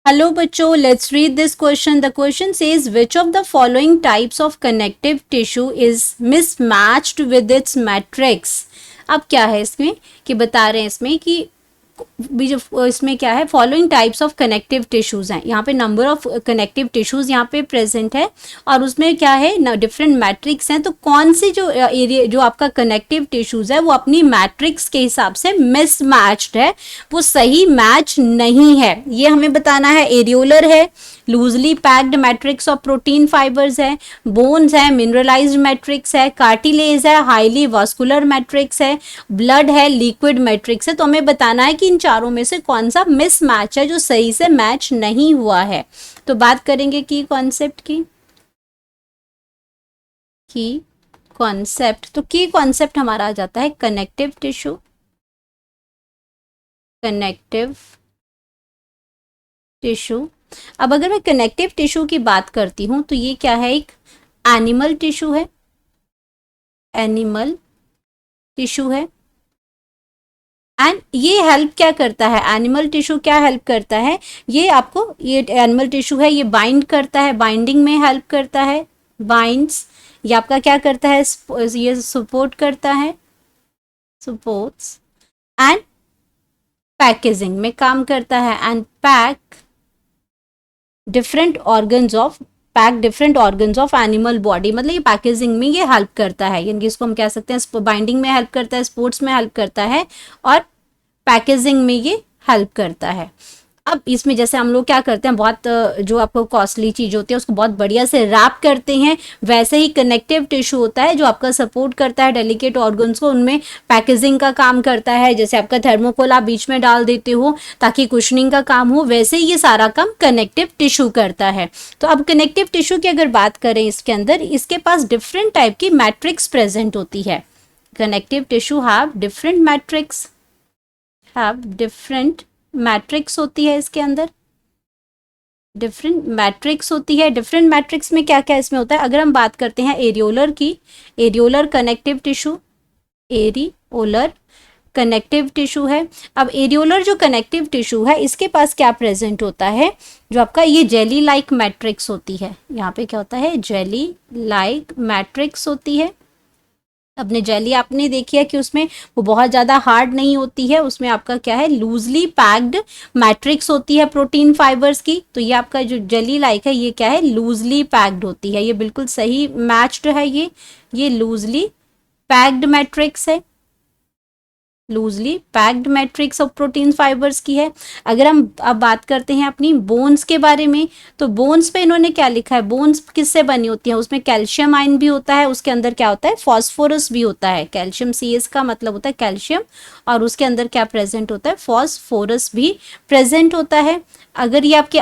Hello बच्चों, let's read this question. The question says which of the following types of connective tissue is mismatched with its matrix. अब क्या है इसमें कि बता रहे हैं इसमें कि भी जो इसमें क्या है, following types of connective tissues हैं. यहाँ पे नंबर ऑफ कनेक्टिव टिश्यूज यहाँ पे प्रेजेंट है और उसमें क्या है डिफरेंट मैट्रिक्स हैं. तो कौन सी जो एरिया जो आपका कनेक्टिव टिश्यूज है वो अपनी मैट्रिक्स के हिसाब से मिसमैच्ड है, वो सही मैच नहीं है, ये हमें बताना है. एरियोलर है, loosely packed matrix of protein fibres है, बोन्स है, मिनरलाइज्ड मैट्रिक्स है, कार्टिलेज है, हाईली वास्कुलर मैट्रिक्स है, ब्लड है, लिक्विड मैट्रिक्स है. तो हमें बताना है कि इन चारों में से कौन सा मिसमैच है, जो सही से मैच नहीं हुआ है. तो बात करेंगे की कॉन्सेप्ट की कॉन्सेप्ट. तो की कॉन्सेप्ट हमारा आ जाता है कनेक्टिव टिश्यू. Connective tissue. अब अगर मैं कनेक्टिव टिश्यू की बात करती हूं तो ये क्या है, एक एनिमल टिश्यू है. एनिमल टिश्यू है एंड ये हेल्प क्या करता है, एनिमल टिश्यू क्या हेल्प करता है, ये आपको, ये एनिमल टिश्यू है, ये बाइंड करता है, बाइंडिंग में हेल्प करता है, बाइंड्स. ये आपका क्या करता है, ये सपोर्ट करता है, सपोर्ट्स एंड पैकेजिंग में काम करता है. And pack different organs of animal body, मतलब ये पैकेजिंग में ये हेल्प करता है, यानी इसको हम कह सकते हैं बाइंडिंग में हेल्प करता है, स्पोर्ट्स में हेल्प करता है और पैकेजिंग में ये हेल्प करता है. अब इसमें जैसे हम लोग क्या करते हैं, बहुत जो आपको कॉस्टली चीज़ होती है उसको बहुत बढ़िया से रैप करते हैं, वैसे ही कनेक्टिव टिश्यू होता है जो आपका सपोर्ट करता है डेलिकेट ऑर्गन्स को, उनमें पैकेजिंग का काम करता है. जैसे आपका थर्मोकोल आप बीच में डाल देते हो ताकि कुशनिंग का काम हो, वैसे ही ये सारा काम कनेक्टिव टिश्यू करता है. तो अब कनेक्टिव टिश्यू की अगर बात करें, इसके अंदर इसके पास डिफरेंट टाइप की मैट्रिक्स प्रेजेंट होती है. Connective tissue have different matrix होती है, इसके अंदर डिफरेंट मैट्रिक्स होती है. डिफरेंट मैट्रिक्स में क्या क्या इसमें होता है, अगर हम बात करते हैं एरियोलर की, areolar connective tissue, areolar connective tissue है. अब एरियोलर जो कनेक्टिव टिश्यू है इसके पास क्या प्रेजेंट होता है, जो आपका ये जेली लाइक मैट्रिक्स होती है. यहाँ पे क्या होता है, जेली लाइक मैट्रिक्स होती है. अपने जेली आपने देखी है कि उसमें वो बहुत ज़्यादा हार्ड नहीं होती है, उसमें आपका क्या है, लूजली पैक्ड मैट्रिक्स होती है प्रोटीन फाइबर्स की. तो ये आपका जो जेली लाइक है ये क्या है, लूजली पैक्ड होती है. ये बिल्कुल सही मैच्ड है, ये लूजली पैक्ड मैट्रिक्स है, loosely packed matrix of protein fibres की है. अगर हम अब बात करते हैं अपनी बोन्स के बारे में, तो बोन्स पे इन्होंने क्या लिखा है, बोन्स किससे बनी होती है, उसमें कैल्शियम आयन भी होता है, उसके अंदर क्या होता है, फॉस्फोरस भी होता है. कैल्शियम CS का मतलब होता है कैल्शियम, और उसके अंदर क्या प्रेजेंट होता है, फॉस्फोरस भी प्रेजेंट होता है. अगर ये आपके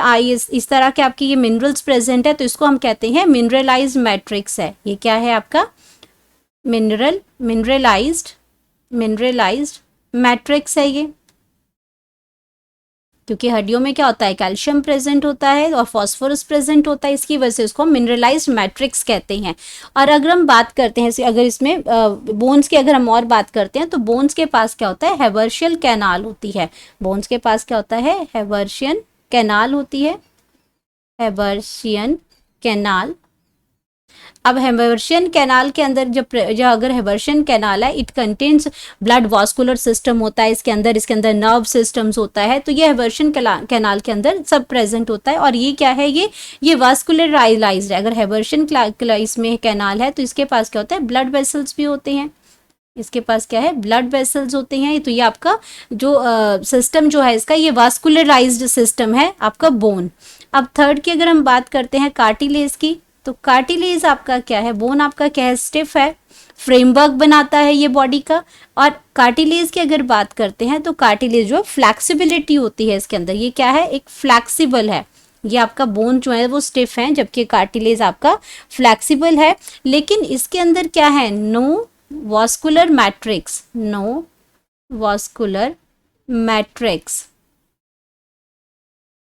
इस तरह के आपके ये मिनरल्स प्रेजेंट है तो इसको हम कहते हैं मिनरलाइज्ड मैट्रिक्स है. ये क्या है आपका मिनरलाइज्ड मैट्रिक्स है ये, क्योंकि हड्डियों में क्या होता है, कैल्शियम प्रेजेंट होता है और फॉस्फोरस प्रेजेंट होता है, इसकी वजह से इसको मिनरलाइज्ड मैट्रिक्स कहते हैं. और अगर हम बात करते हैं, अगर इसमें बोन्स की अगर हम और बात करते हैं, तो बोन्स के पास क्या होता है, हेवर्शियल कैनाल होती है. बोन्स के पास क्या होता है, हेवर्शियन कैनाल होती है, हेवर्शियन कैनाल. अब हेवर्शियन कैनाल के अंदर जो अगर हेवर्शियन कैनाल है, it contains blood vascular system होता है इसके अंदर नर्व सिस्टम्स होता है. तो ये हेवर्शियन कैनाल के अंदर सब प्रेजेंट होता है. और ये क्या है, ये वास्कुलराइज्ड है. अगर हेवर्शियन इसमें कैनाल है तो इसके पास क्या होता है, ब्लड वेसल्स भी होते हैं. इसके पास क्या है, ब्लड वेसल्स होते हैं. तो ये आपका जो सिस्टम जो है इसका, ये वास्कुलराइज्ड सिस्टम है आपका बोन. अब थर्ड की अगर हम बात करते हैं कार्टिलेज की, तो कार्टिलेज आपका क्या है, बोन आपका क्या है, स्टिफ है, फ्रेमवर्क बनाता है ये बॉडी का. और कार्टिलेज की अगर बात करते हैं तो कार्टिलेज जो फ्लैक्सिबिलिटी होती है इसके अंदर, ये क्या है, एक फ्लैक्सिबल है. ये आपका बोन जो है वो स्टिफ है, जबकि कार्टिलेज आपका फ्लैक्सिबल है. लेकिन इसके अंदर क्या है, नो वास्कुलर मैट्रिक्स,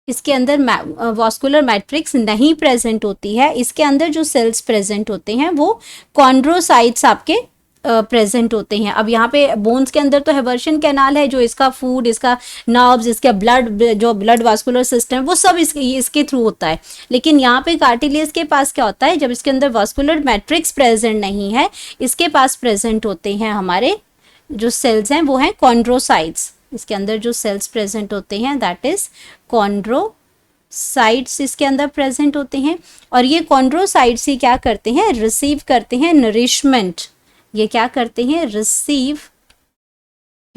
इसके अंदर वास्कुलर मैट्रिक्स नहीं प्रेजेंट होती है. इसके अंदर जो सेल्स प्रेजेंट होते हैं वो कॉन्ड्रोसाइट्स आपके प्रेजेंट होते हैं। अब यहाँ पे बोन्स के अंदर तो हेवर्शन कैनाल है जो इसका फूड, इसका नर्व्स, इसका ब्लड, जो ब्लड वास्कुलर सिस्टम वो सब इसके थ्रू होता है। लेकिन यहाँ पे कार्टिलेज के पास क्या होता है, जब इसके अंदर वास्कुलर मैट्रिक्स प्रेजेंट नहीं है, इसके पास प्रेजेंट होते हैं हमारे जो सेल्स हैं वो हैं कॉन्ड्रोसाइट्स। इसके अंदर जो सेल्स प्रेजेंट होते हैं दैट इज कॉन्ड्रोसाइट्स इसके अंदर प्रेजेंट होते हैं। और ये कॉन्ड्रोसाइट्स ही क्या करते हैं, रिसीव करते हैं नरिशमेंट। ये क्या करते हैं, रिसीव,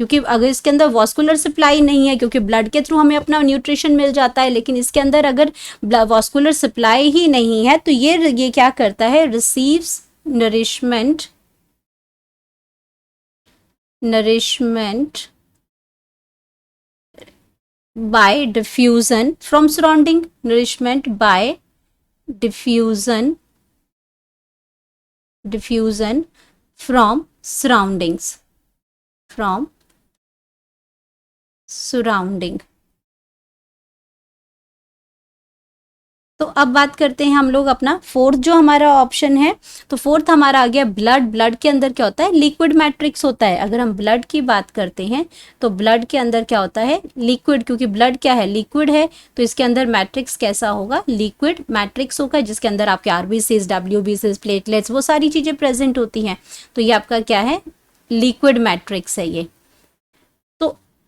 क्योंकि अगर इसके अंदर वास्कुलर सप्लाई नहीं है, क्योंकि ब्लड के थ्रू हमें अपना न्यूट्रिशन मिल जाता है, लेकिन इसके अंदर अगर वास्कुलर सप्लाई ही नहीं है तो ये क्या करता है, receives nourishment by diffusion from surrounding, nourishment by diffusion from surroundings, तो अब बात करते हैं हम लोग अपना फोर्थ जो हमारा ऑप्शन है। तो फोर्थ हमारा आ गया ब्लड। ब्लड के अंदर क्या होता है, लिक्विड मैट्रिक्स होता है। अगर हम ब्लड की बात करते हैं तो ब्लड के अंदर क्या होता है, लिक्विड, क्योंकि ब्लड क्या है, लिक्विड है, तो इसके अंदर मैट्रिक्स कैसा होगा, लिक्विड मैट्रिक्स होगा, जिसके अंदर आपके आरबीसीज, डब्ल्यूबीसीज, प्लेटलेट्स, वो सारी चीजें प्रेजेंट होती हैं। तो ये आपका क्या है, लिक्विड मैट्रिक्स है ये।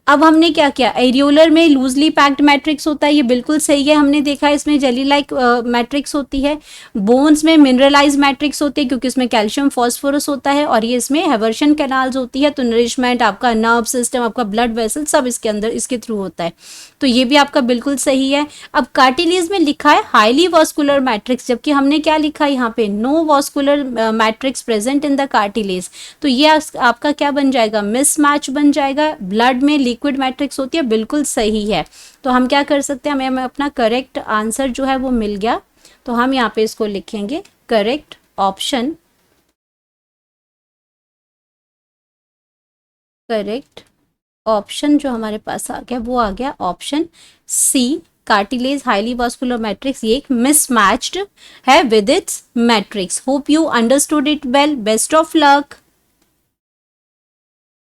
अब हमने क्या किया, एरियोलर में लूजली पैक्ड मैट्रिक्स होता है, ये बिल्कुल सही है, हमने देखा है इसमें जेली लाइक मैट्रिक्स होती है। बोन्स में मिनरलाइज मैट्रिक्स होती है क्योंकि इसमें कैल्शियम फॉस्फोरस होता है, और ये इसमें हेवर्शन कैनाल्स होती है। तो नरिशमेंट, आपका नर्व सिस्टम, आपका ब्लड वेसल, सब इसके अंदर इसके थ्रू होता है। तो ये भी आपका बिल्कुल सही है। अब कार्टिलेज में लिखा है हाईली वास्कुलर मैट्रिक्स, जबकि हमने क्या लिखा है यहाँ पे, no vascular matrix present in the cartilage. तो ये आपका क्या बन जाएगा, मिसमैच बन जाएगा। ब्लड में लिक्विड मैट्रिक्स होती है, बिल्कुल सही है। तो हम क्या कर सकते हैं, हमें अपना करेक्ट आंसर जो है वो मिल गया। तो हम यहाँ पे इसको लिखेंगे करेक्ट ऑप्शन, करेक्ट ऑप्शन जो हमारे पास आ गया वो आ गया option C, cartilage highly vascular matrix. ये एक मिसमैच्ड है with its matrix. Hope you understood it well. Best of luck.